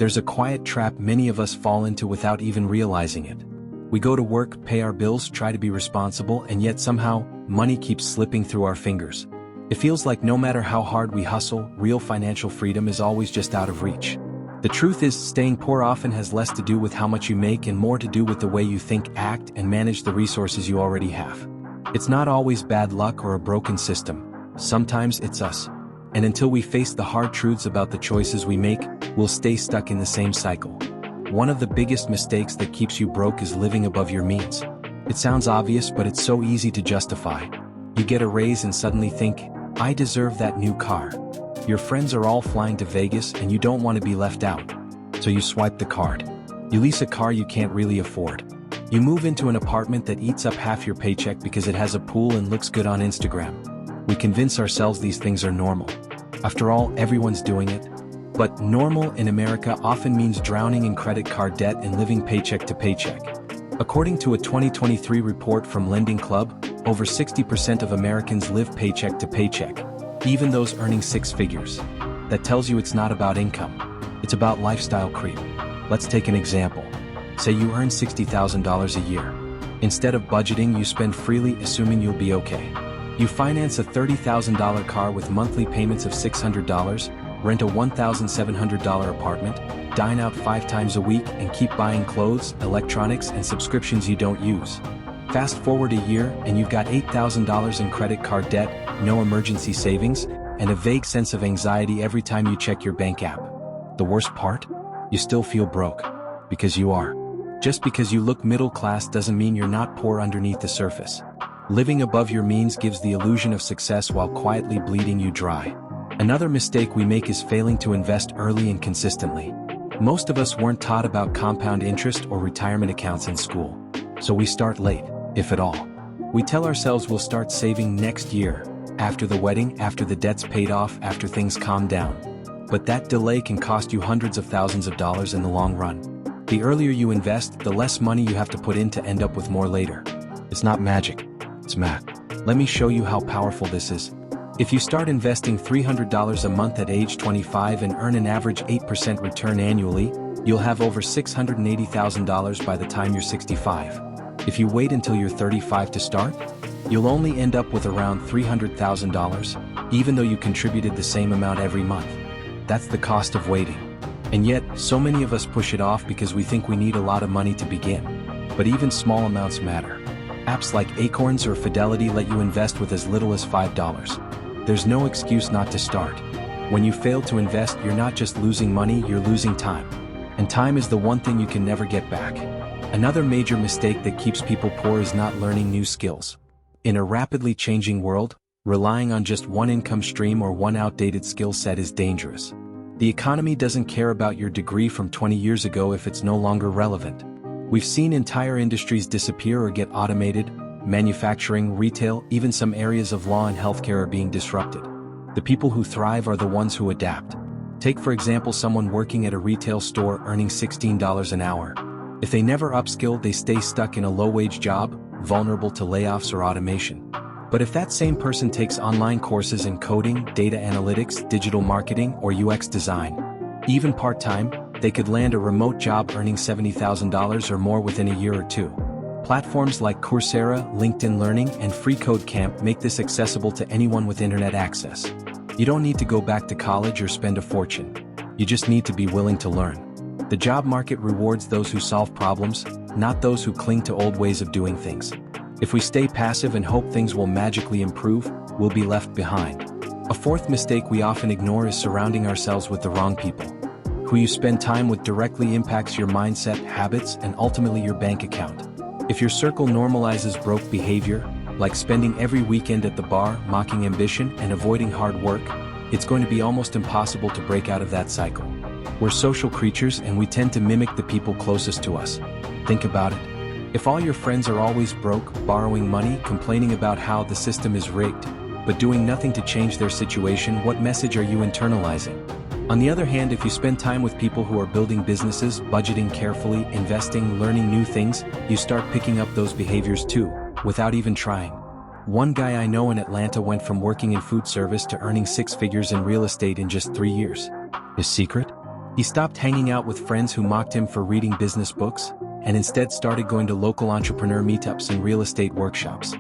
There's a quiet trap many of us fall into without even realizing it. We go to work, pay our bills, try to be responsible, and yet somehow, money keeps slipping through our fingers. It feels like no matter how hard we hustle, real financial freedom is always just out of reach. The truth is, staying poor often has less to do with how much you make and more to do with the way you think, act, and manage the resources you already have. It's not always bad luck or a broken system. Sometimes it's us. And until we face the hard truths about the choices we make, we'll stay stuck in the same cycle. One of the biggest mistakes that keeps you broke is living above your means. It sounds obvious, but it's so easy to justify. You get a raise and suddenly think, I deserve that new car. Your friends are all flying to Vegas and you don't want to be left out. So you swipe the card. You lease a car you can't really afford. You move into an apartment that eats up half your paycheck because it has a pool and looks good on Instagram. We convince ourselves these things are normal. After all, everyone's doing it. But normal in America often means drowning in credit card debt and living paycheck to paycheck. According to a 2023 report from Lending Club, over 60% of Americans live paycheck to paycheck, even those earning six figures. That tells you it's not about income. It's about lifestyle creep. Let's take an example. Say you earn $60,000 a year. Instead of budgeting, you spend freely, assuming you'll be okay. You finance a $30,000 car with monthly payments of $600, rent a $1,700 apartment, dine out 5 times a week, and keep buying clothes, electronics, and subscriptions you don't use. Fast forward a year, and you've got $8,000 in credit card debt, no emergency savings, and a vague sense of anxiety every time you check your bank app. The worst part? You still feel broke. Because you are. Just because you look middle class doesn't mean you're not poor underneath the surface. Living above your means gives the illusion of success while quietly bleeding you dry. Another mistake we make is failing to invest early and consistently. Most of us weren't taught about compound interest or retirement accounts in school. So we start late, if at all. We tell ourselves we'll start saving next year, after the wedding, after the debt's paid off, after things calm down. But that delay can cost you hundreds of thousands of dollars in the long run. The earlier you invest, the less money you have to put in to end up with more later. It's not magic, it's math. Let me show you how powerful this is. If you start investing $300 a month at age 25 and earn an average 8% return annually, you'll have over $680,000 by the time you're 65. If you wait until you're 35 to start, you'll only end up with around $300,000, even though you contributed the same amount every month. That's the cost of waiting. And yet, so many of us push it off because we think we need a lot of money to begin. But even small amounts matter. Apps like Acorns or Fidelity let you invest with as little as $5. There's no excuse not to start. When you fail to invest, you're not just losing money, you're losing time. And time is the one thing you can never get back. Another major mistake that keeps people poor is not learning new skills. In a rapidly changing world, relying on just one income stream or one outdated skill set is dangerous. The economy doesn't care about your degree from 20 years ago if it's no longer relevant. We've seen entire industries disappear or get automated. Manufacturing, retail, even some areas of law and healthcare are being disrupted. The people who thrive are the ones who adapt. Take for example someone working at a retail store earning $16 an hour. If they never upskill, they stay stuck in a low-wage job, vulnerable to layoffs or automation. But if that same person takes online courses in coding, data analytics, digital marketing, or UX design, even part-time, they could land a remote job earning $70,000 or more within a year or two. Platforms like Coursera, LinkedIn Learning, and FreeCodeCamp make this accessible to anyone with internet access. You don't need to go back to college or spend a fortune. You just need to be willing to learn. The job market rewards those who solve problems, not those who cling to old ways of doing things. If we stay passive and hope things will magically improve, we'll be left behind. A fourth mistake we often ignore is surrounding ourselves with the wrong people. Who you spend time with directly impacts your mindset, habits, and ultimately your bank account. If your circle normalizes broke behavior, like spending every weekend at the bar, mocking ambition, and avoiding hard work, it's going to be almost impossible to break out of that cycle. We're social creatures and we tend to mimic the people closest to us. Think about it. If all your friends are always broke, borrowing money, complaining about how the system is rigged, but doing nothing to change their situation, what message are you internalizing? On the other hand, if you spend time with people who are building businesses, budgeting carefully, investing, learning new things, you start picking up those behaviors too, without even trying. One guy I know in Atlanta went from working in food service to earning six figures in real estate in just 3 years. His secret? He stopped hanging out with friends who mocked him for reading business books, and instead started going to local entrepreneur meetups and real estate workshops.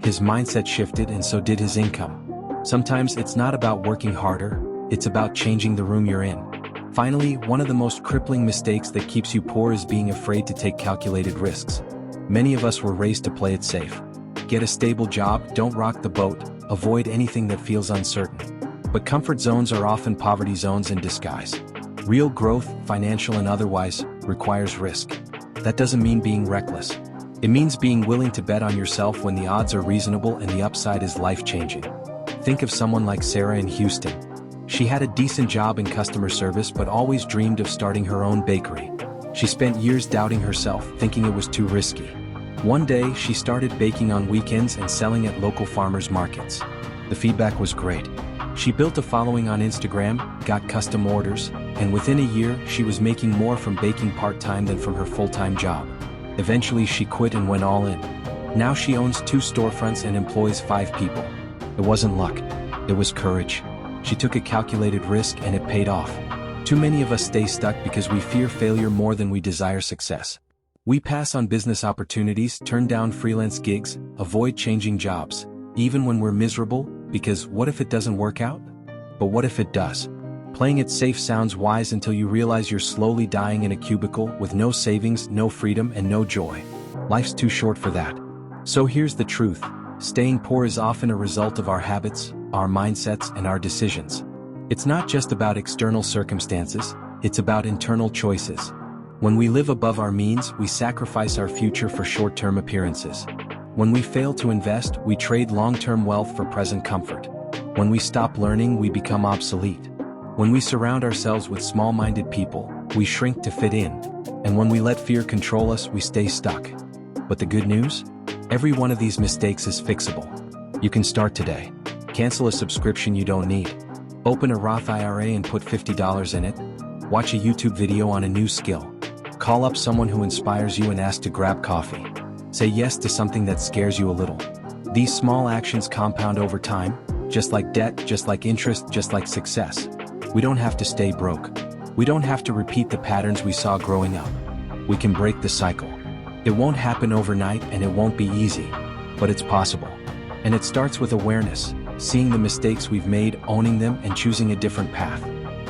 His mindset shifted and so did his income. Sometimes it's not about working harder, it's about changing the room you're in. Finally, one of the most crippling mistakes that keeps you poor is being afraid to take calculated risks. Many of us were raised to play it safe. Get a stable job, don't rock the boat, avoid anything that feels uncertain. But comfort zones are often poverty zones in disguise. Real growth, financial and otherwise, requires risk. That doesn't mean being reckless. It means being willing to bet on yourself when the odds are reasonable and the upside is life-changing. Think of someone like Sarah in Houston. She had a decent job in customer service but always dreamed of starting her own bakery. She spent years doubting herself, thinking it was too risky. One day, she started baking on weekends and selling at local farmers markets. The feedback was great. She built a following on Instagram, got custom orders, and within a year, she was making more from baking part-time than from her full-time job. Eventually, she quit and went all in. Now she owns 2 storefronts and employs 5 people. It wasn't luck. It was courage. She took a calculated risk and it paid off. Too many of us stay stuck because we fear failure more than we desire success. We pass on business opportunities, turn down freelance gigs, avoid changing jobs, even when we're miserable, because what if it doesn't work out? But what if it does? Playing it safe sounds wise until you realize you're slowly dying in a cubicle with no savings, no freedom, and no joy. Life's too short for that. So here's the truth. Staying poor is often a result of our habits, our mindsets, and our decisions. It's not just about external circumstances, it's about internal choices. When we live above our means, we sacrifice our future for short-term appearances. When we fail to invest, we trade long-term wealth for present comfort. When we stop learning, we become obsolete. When we surround ourselves with small-minded people, we shrink to fit in. And when we let fear control us, we stay stuck. But the good news? Every one of these mistakes is fixable. You can start today. Cancel a subscription you don't need. Open a Roth IRA and put $50 in it. Watch a YouTube video on a new skill. Call up someone who inspires you and ask to grab coffee. Say yes to something that scares you a little. These small actions compound over time, just like debt, just like interest, just like success. We don't have to stay broke. We don't have to repeat the patterns we saw growing up. We can break the cycle. It won't happen overnight and it won't be easy, but it's possible. And it starts with awareness, seeing the mistakes we've made, owning them, and choosing a different path.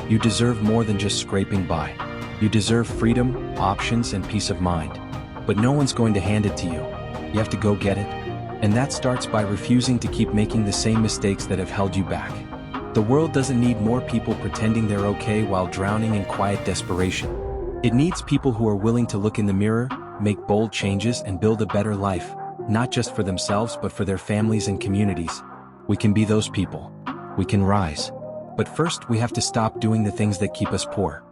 You deserve more than just scraping by. You deserve freedom, options, and peace of mind. But no one's going to hand it to you. You have to go get it. And that starts by refusing to keep making the same mistakes that have held you back. The world doesn't need more people pretending they're okay while drowning in quiet desperation. It needs people who are willing to look in the mirror, make bold changes, and build a better life, not just for themselves but for their families and communities. We can be those people. We can rise. But first, we have to stop doing the things that keep us poor.